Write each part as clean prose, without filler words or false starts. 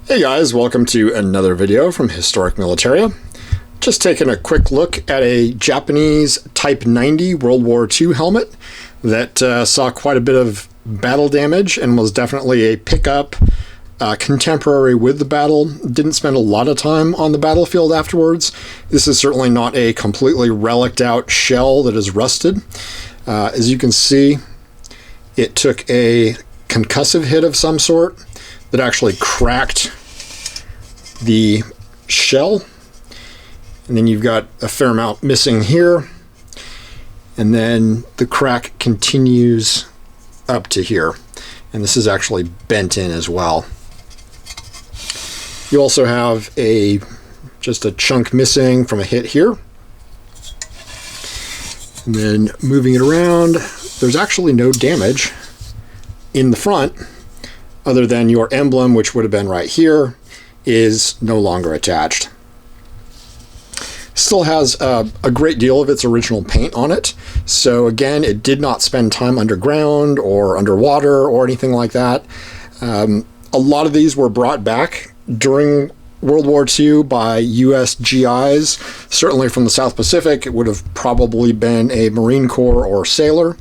Hey guys, welcome to another video from Historic Militaria. Just taking a quick look at a Japanese Type 90 World War II helmet that saw quite a bit of battle damage and was definitely a pickup contemporary with the battle. Didn't spend a lot of time on the battlefield afterwards. This is certainly not a completely relicked out shell that is rusted. As you can see, it took a concussive hit of some sort that actually cracked the shell, and then you've got a fair amount missing here, and then the crack continues up to here, and this is actually bent in as well. You also have just a chunk missing from a hit here, and then moving it around, there's actually no damage in the front other than your emblem, which would have been right here, is no longer attached. Still has a great deal of its original paint on it. So again, it did not spend time underground or underwater or anything like that. A lot of these were brought back during World War II by US GIs, certainly from the South Pacific. It would have probably been a Marine Corps or sailor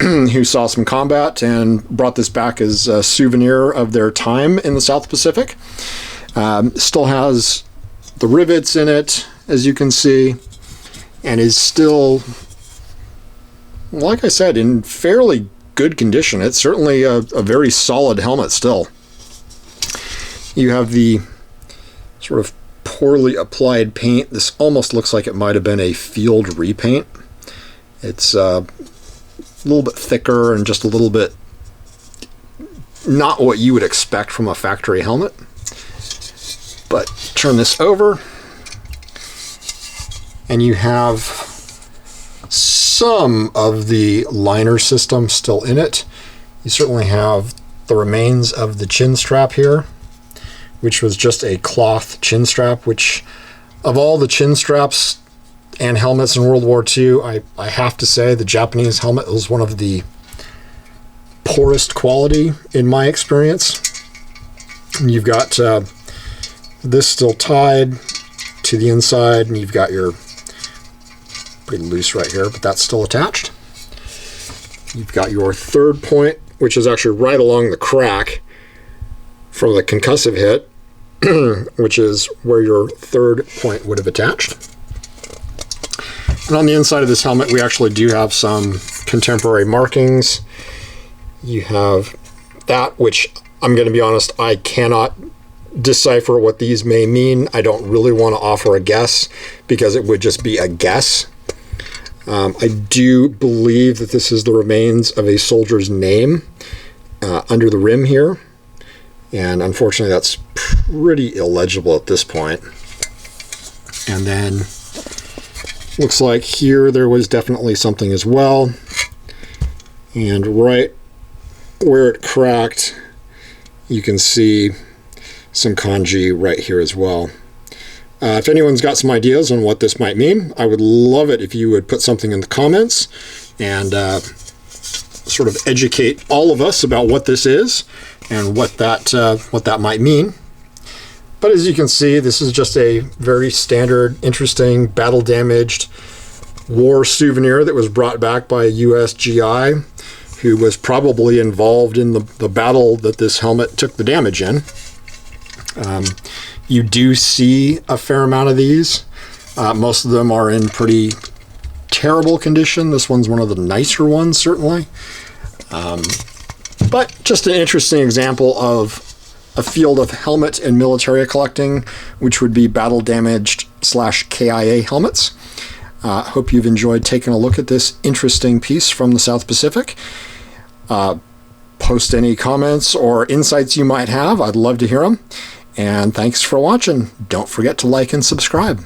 who saw some combat and brought this back as a souvenir of their time in the South Pacific. Still has the rivets in it, as you can see, and is still, like I said, in fairly good condition. It's certainly a very solid helmet still. You have the sort of poorly applied paint. This almost looks like it might have been a field repaint. It's a little bit thicker and just a little bit not what you would expect from a factory helmet. But turn this over and you have some of the liner system still in it. You certainly have the remains of the chin strap here, which was just a cloth chin strap, which of all the chin straps and helmets in World War II, I have to say the Japanese helmet was one of the poorest quality in my experience. And you've got this still tied to the inside, and you've got your pretty loose right here, but that's still attached. You've got your third point, which is actually right along the crack from the concussive hit, which is where your third point would have attached. And on the inside of this helmet, we actually do have some contemporary markings. You have that, which I'm going to be honest, I cannot decipher what these may mean. I don't really want to offer a guess because it would just be a guess. I do believe that this is the remains of a soldier's name under the rim here. And unfortunately, that's pretty illegible at this point. And then looks like here there was definitely something as well. And right where it cracked, you can see some kanji right here as well. If anyone's got some ideas on what this might mean, I would love it if you would put something in the comments and sort of educate all of us about what this is and what that might mean. But as you can see, this is just a very standard, interesting, battle-damaged war souvenir that was brought back by a US GI who was probably involved in the battle that this helmet took the damage in. You do see a fair amount of these. Most of them are in pretty terrible condition. This one's one of the nicer ones, certainly. But just an interesting example of a field of helmet and military collecting, which would be battle damaged / KIA helmets. Hope you've enjoyed taking a look at this interesting piece from the South Pacific. Post any comments or insights you might have. I'd love to hear them. And thanks for watching. Don't forget to like and subscribe.